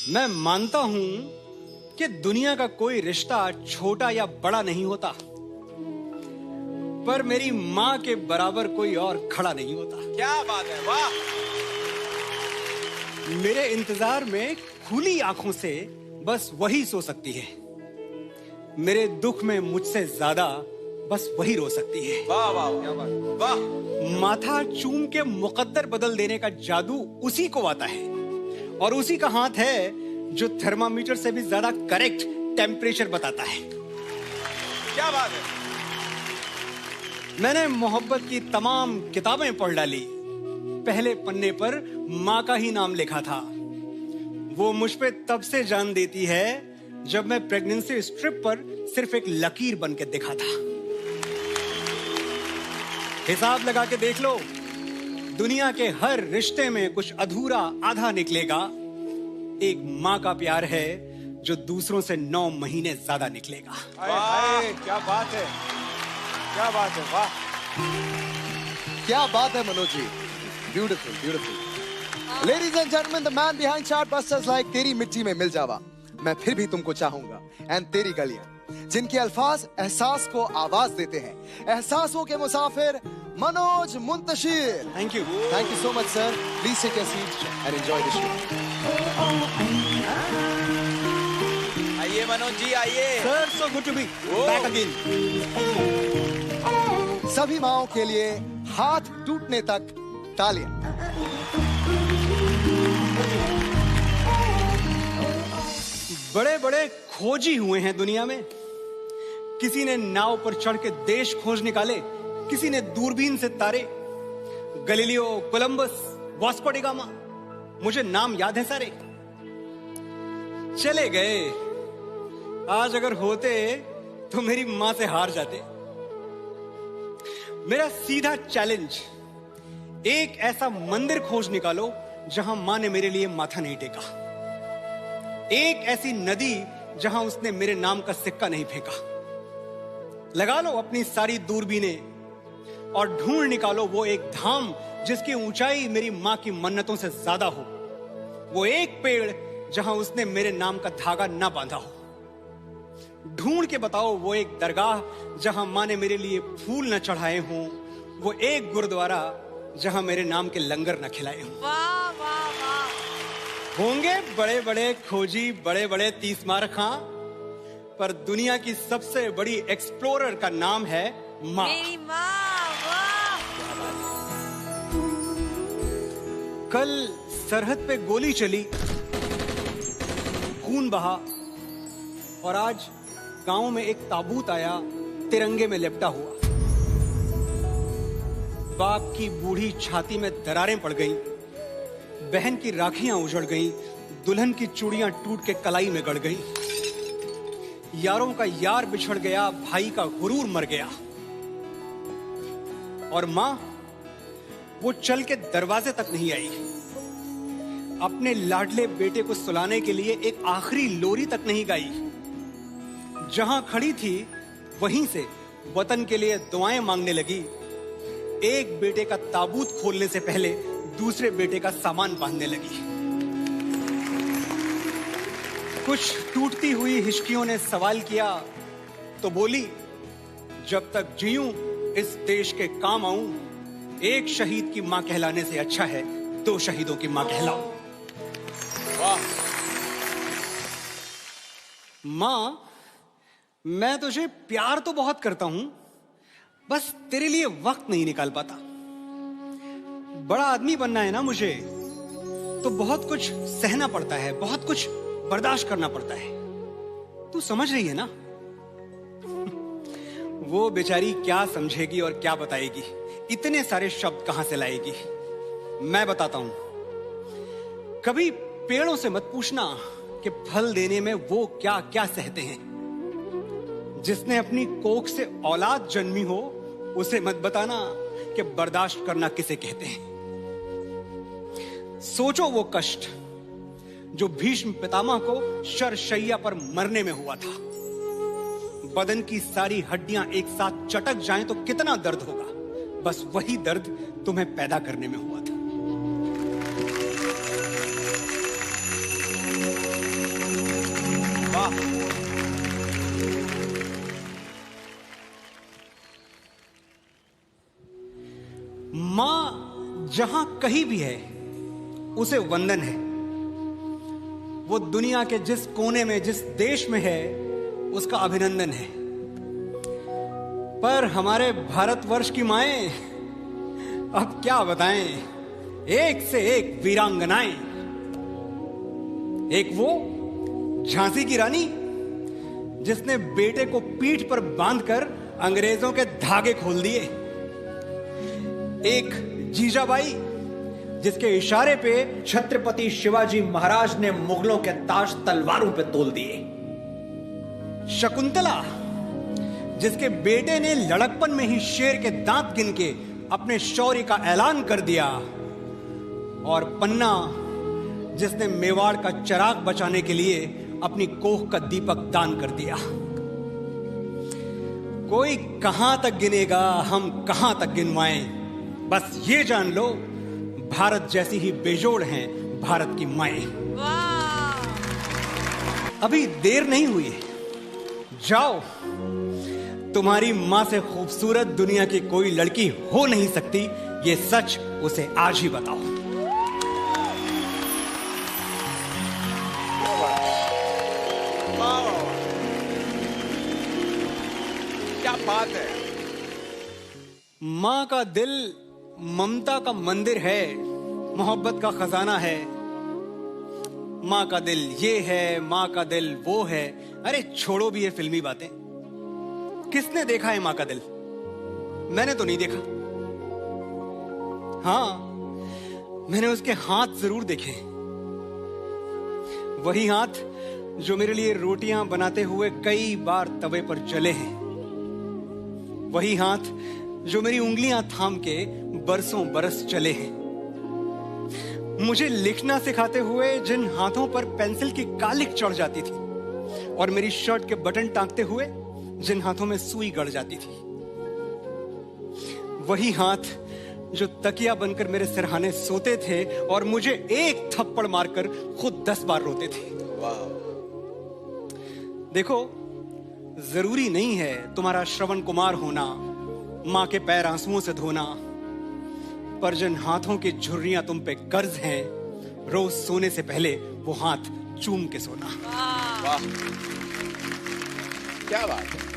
मैं मानता हूं कि दुनिया का कोई रिश्ता छोटा या बड़ा नहीं होता, पर मेरी मां के बराबर कोई और खड़ा नहीं होता। क्या बात है, वाह। मेरे इंतजार में खुली आंखों से बस वही सो सकती है। मेरे दुख में मुझसे ज्यादा बस वही रो सकती है। वाह वाह वाह। माथा चूम के मुकद्दर बदल देने का जादू उसी को आता है, और उसी का हाथ है जो थर्मामीटर से भी ज्यादा करेक्ट टेम्परेचर बताता है। क्या बात है। मैंने मोहब्बत की तमाम किताबें पढ़ डाली, पहले पन्ने पर माँ का ही नाम लिखा था। वो मुझ पे तब से जान देती है जब मैं प्रेगनेंसी स्ट्रिप पर सिर्फ एक लकीर बन के दिखा था। हिसाब लगा के देख लो, दुनिया के हर रिश्ते में कुछ अधूरा आधा निकलेगा। एक माँ का प्यार है जो दूसरों से 9 महीने ज्यादा निकलेगा। क्या बात है, क्या बात है, वाह। क्या बात है Manoj ji, beautiful beautiful. Ladies and gentleman, the man behind chartbusters like तेरी मिट्टी में मिल जावा, मैं फिर भी तुमको चाहूंगा, एंड तेरी गलियां, जिनके अल्फाज एहसास को आवाज देते हैं। एहसासों के मुसाफिर Manoj Muntashir. Thank you so much sir. Please take your seat and enjoy the show. आइए मनोज जी, आइए। Sir, so good to be back again. सभी माओं के लिए हाथ टूटने तक तालियां। बड़े बड़े खोजी हुए हैं दुनिया में। किसी ने नाव पर चढ़ के देश खोज निकाले, किसी ने दूरबीन से तारे। Galileo, Columbus, Vasco D gamma, मुझे नाम याद है सारे। चले गए। आज अगर होते तो मेरी मां से हार जाते। मेरा सीधा चैलेंज, एक ऐसा मंदिर खोज निकालो जहां मां ने मेरे लिए माथा नहीं टेका। एक ऐसी नदी जहां उसने मेरे नाम का सिक्का नहीं फेंका। लगा लो अपनी सारी दूरबीनें और ढूंढ निकालो वो एक धाम जिसकी ऊंचाई मेरी मां की मन्नतों से ज्यादा हो। वो एक पेड़ जहां उसने मेरे नाम का धागा ना बांधा हो। ढूंढ के बताओ वो एक दरगाह जहां मां ने मेरे लिए फूल न चढ़ाए हों। वो एक गुरुद्वारा जहां मेरे नाम के लंगर न खिलाए हों। वाह वाह वाह। होंगे बड़े बड़े खोजी, बड़े बड़े तीसमार खां, पर दुनिया की सबसे बड़ी एक्सप्लोरर का नाम है मां। मेरी माँ, वाह। कल सरहद पे गोली चली, खून बहा, और आज गांव में एक ताबूत आया तिरंगे में लिपटा हुआ। बाप की बूढ़ी छाती में दरारें पड़ गईं, बहन की राखियां उजड़ गईं, दुल्हन की चूड़ियां टूट के कलाई में गड़ गईं। यारों का यार बिछड़ गया, भाई का गुरूर मर गया। और मां, वो चल के दरवाजे तक नहीं आई। अपने लाडले बेटे को सुलाने के लिए एक आखिरी लोरी तक नहीं गाई। जहां खड़ी थी वहीं से वतन के लिए दुआएं मांगने लगी। एक बेटे का ताबूत खोलने से पहले दूसरे बेटे का सामान बांधने लगी। कुछ टूटती हुई हिचकियों ने सवाल किया तो बोली, जब तक जीऊं इस देश के काम आऊं, एक शहीद की मां कहलाने से अच्छा है 2 शहीदों की मां कहलाऊं। वाह। मां, मैं तुझे प्यार तो बहुत करता हूं, बस तेरे लिए वक्त नहीं निकाल पाता। बड़ा आदमी बनना है ना मुझे, तो बहुत कुछ सहना पड़ता है, बहुत कुछ बर्दाश्त करना पड़ता है। तू समझ रही है ना? वो बेचारी क्या समझेगी और क्या बताएगी, इतने सारे शब्द कहां से लाएगी। मैं बताता हूं। कभी पेड़ों से मत पूछना कि फल देने में वो क्या क्या सहते हैं। जिसने अपनी कोख से औलाद जन्मी हो, उसे मत बताना कि बर्दाश्त करना किसे कहते हैं। सोचो वो कष्ट जो भीष्म पितामह को शरशैया पर मरने में हुआ था। बदन की सारी हड्डियां एक साथ चटक जाएं तो कितना दर्द होगा। बस वही दर्द तुम्हें पैदा करने में हुआ था। वाह। मां जहां कहीं भी है उसे वंदन है। वो दुनिया के जिस कोने में, जिस देश में है, उसका अभिनंदन है। पर हमारे भारतवर्ष की माएं, अब क्या बताएं, एक से एक वीरांगनाएं। एक वो झांसी की रानी जिसने बेटे को पीठ पर बांधकर अंग्रेजों के धागे खोल दिए। एक जीजाबाई जिसके इशारे पे छत्रपति शिवाजी महाराज ने मुगलों के ताज तलवारों पे तोल दिए। शकुंतला जिसके बेटे ने लड़कपन में ही शेर के दांत गिन के अपने शौर्य का ऐलान कर दिया। और पन्ना जिसने मेवाड़ का चिराग बचाने के लिए अपनी कोख का दीपक दान कर दिया। कोई कहां तक गिनेगा, हम कहां तक गिनवाएं। बस ये जान लो, भारत जैसी ही बेजोड़ हैं भारत की माएं। वाह। अभी देर नहीं हुई है, जाओ। तुम्हारी मां से खूबसूरत दुनिया की कोई लड़की हो नहीं सकती, ये सच उसे आज ही बताओ। वाह, क्या बात है। मां का दिल ममता का मंदिर है, मोहब्बत का खजाना है। मां का दिल ये है, मां का दिल वो है। अरे छोड़ो भी ये फिल्मी बातें। किसने देखा है मां का दिल? मैंने तो नहीं देखा। हाँ, मैंने उसके हाथ जरूर देखे। वही हाथ जो मेरे लिए रोटियां बनाते हुए कई बार तवे पर जले हैं। वही हाथ जो मेरी उंगलियां थाम के बरसों बरस चले हैं। मुझे लिखना सिखाते हुए जिन हाथों पर पेंसिल की कालिक चढ़ जाती थी, और मेरी शर्ट के बटन टांगते हुए जिन हाथों में सुई गड़ जाती थी। वही हाथ जो तकिया बनकर मेरे सिरहाने सोते थे और मुझे एक थप्पड़ मारकर खुद 10 बार रोते थे। देखो, जरूरी नहीं है तुम्हारा श्रवण कुमार होना, मां के पैर आंसुओं से धोना, पर जिन हाथों की झुर्रियां तुम पे कर्ज हैं, रोज सोने से पहले वो हाथ चूम के सोना। वाह, क्या बात है।